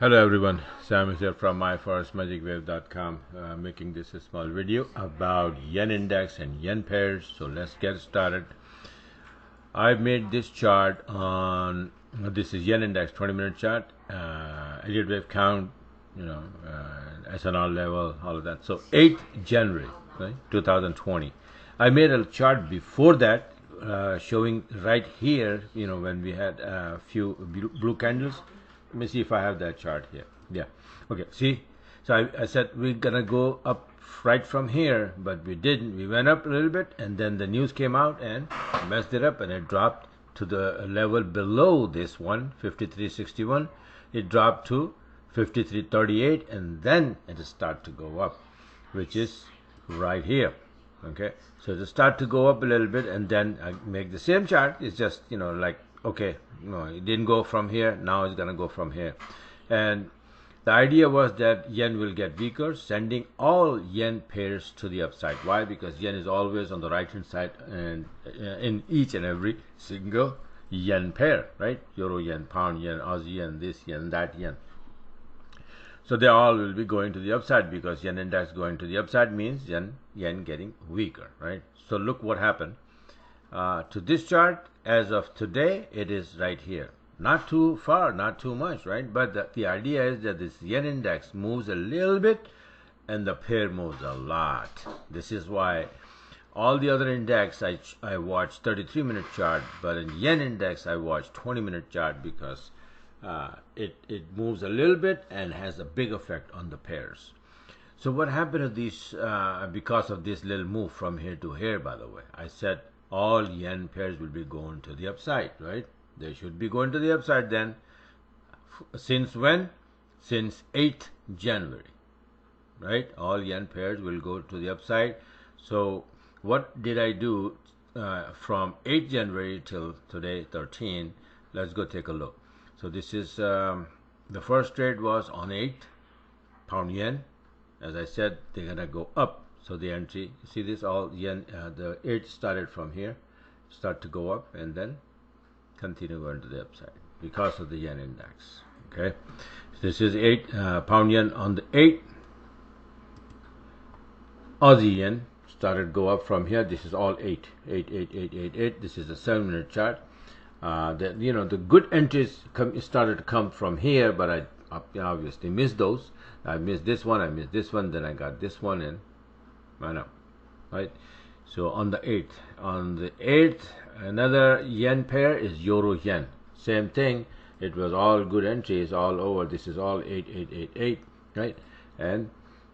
Hello everyone, Sam is here from myforexmagicwave.com, making this a small video about yen index and yen pairs. So let's get started. I've made this chart on, this is yen index 20-minute chart, elliott wave count, SNR level, all of that. So 8th January, right, 2020. I made a chart before that showing right here, when we had a few blue candles. Let me see if I have that chart here. Yeah. Okay. See? So I said we're going to go up right from here, but we didn't. We went up a little bit, and then the news came out and messed it up, and it dropped to the level below this one, 53.61. It dropped to 53.38, and then it started to go up, which is right here. Okay. So it start to go up a little bit, and then I make the same chart. It's just, like, okay, no, it didn't go from here, now it's gonna go from here. And the idea was that yen will get weaker, sending all yen pairs to the upside. Why? Because yen is always on the right hand side, and in each and every single yen pair, right? Euro yen, pound yen, Aussie yen, this yen, that yen. So they all will be going to the upside, because yen index going to the upside means yen getting weaker, right? So look what happened to this chart. As of today, it is right here. Not too far, not too much, right? But the idea is that this yen index moves a little bit and the pair moves a lot. This is why all the other index I watch 33-minute chart, but in yen index I watch 20-minute chart, because it moves a little bit and has a big effect on the pairs. So what happened to these because of this little move from here to here? By the way, I said all yen pairs will be going to the upside, right? They should be going to the upside then. Since when? Since 8th January, right? All yen pairs will go to the upside. So what did I do from 8th January till today, 13? Let's go take a look. So this is the first trade was on 8th, pound yen. As I said, they're gonna go up. So the entry, see this, all yen, the 8 started from here, start to go up, and then continue going to the upside because of the yen index. Okay, this is 8 pound yen on the 8. Aussie yen started go up from here. This is all 8. This is a 7-minute chart. The good entries started to come from here, but I obviously missed those. I missed this one, I missed this one, then I got this one, and went up, right? So on the 8th, another yen pair is euro yen. Same thing. It was all good entries all over. This is all 8, right? And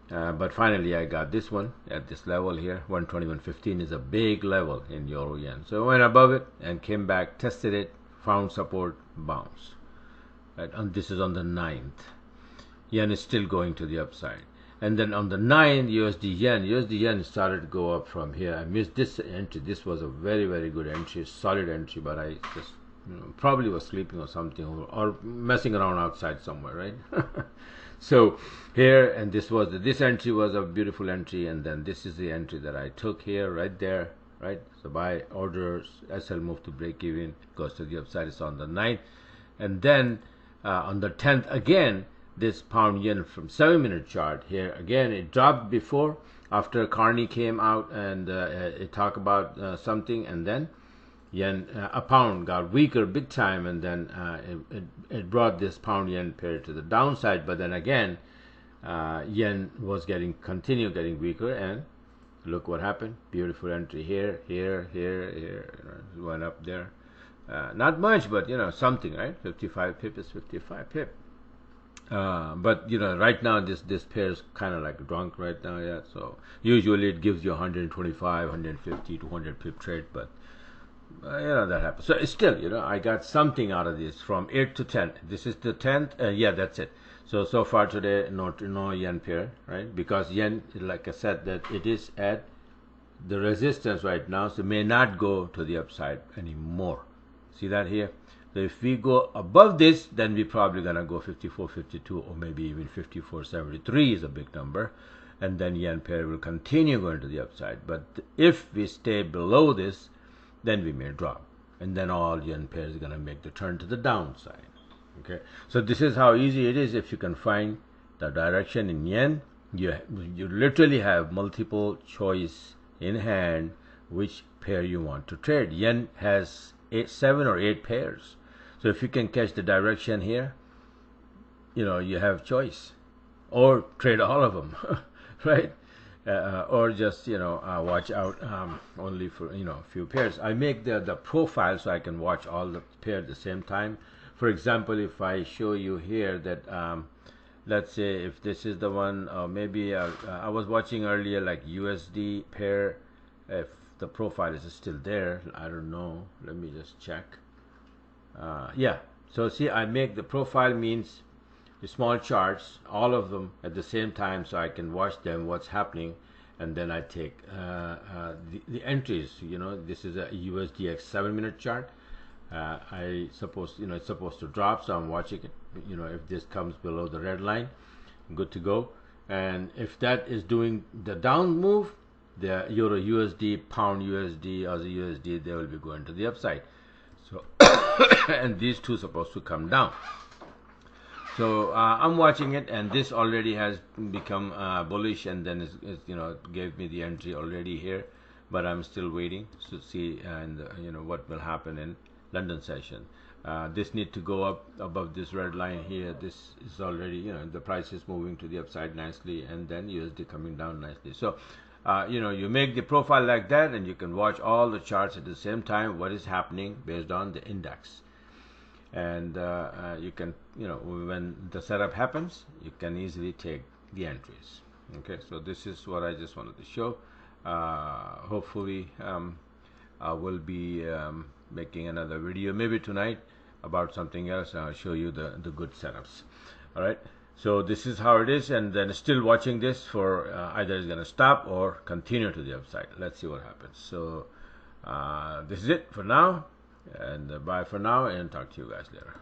but finally I got this one at this level here. 121.15 is a big level in euro yen. So I went above it and came back, tested it, found support, bounce. Right? And this is on the 9th. Yen is still going to the upside. And then on the 9th, USD yen started to go up from here. I missed this entry. This was a very, very good entry, solid entry, but I just probably was sleeping or something, or messing around outside somewhere, right? So here, and this entry was a beautiful entry, and then this is the entry that I took here, right there, right? So buy orders, SL move to break even, goes to the upside. It's on the 9th. And then on the 10th again, this pound yen from 7-minute chart here again, it dropped before, after Carney came out and it talked about something, and then yen, a pound got weaker big time, and then it brought this pound yen pair to the downside. But then again, yen was continue getting weaker, and look what happened. Beautiful entry here, went up there. Not much, but something, right? 55 pip is 55 pip. But right now this pair is kind of like drunk right now. Yeah, so usually it gives you 125, 150, 200 pip trade, but that happens. So still, I got something out of this from 8 to 10. This is the 10th. Yeah, that's it. So far today, no yen pair, right? Because yen, like I said, that it is at the resistance right now, so may not go to the upside anymore. See that here? So if we go above this, then we're probably gonna go 54, 52, or maybe even 54.73 is a big number, and then yen pair will continue going to the upside. But if we stay below this, then we may drop, and then all yen pairs are gonna make the turn to the downside. Okay, so this is how easy it is. If you can find the direction in yen, you literally have multiple choice in hand which pair you want to trade. Yen has 7 or 8 pairs, so if you can catch the direction here, you have choice, or trade all of them, right? Or just watch out only for a few pairs. I make the profile so I can watch all the pairs at the same time. For example, if I show you here that let's say if this is the one, maybe I was watching earlier like USD pair. If the profile is still there, I don't know, let me just check. Yeah, so see, I make the profile means the small charts, all of them at the same time, so I can watch them, what's happening, and then I take the entries. This is a USDX 7-minute chart. I suppose it's supposed to drop, so I'm watching it. If this comes below the red line, good to go. And if that is doing the down move, the Euro USD, Pound USD, Aussie USD, they will be going to the upside. So and these two supposed to come down. So I'm watching it, and this already has become bullish, and then gave me the entry already here, but I'm still waiting to see and what will happen in London session. This need to go up above this red line here. This is already, the price is moving to the upside nicely, and then USD coming down nicely. So you make the profile like that, and you can watch all the charts at the same time, what is happening based on the index. And you can, when the setup happens, you can easily take the entries. Okay, so this is what I just wanted to show. Hopefully I will be making another video maybe tonight about something else, and I'll show you the good setups. All right, so this is how it is, and then still watching this for either it's going to stop or continue to the upside. Let's see what happens. So this is it for now, and bye for now, and talk to you guys later.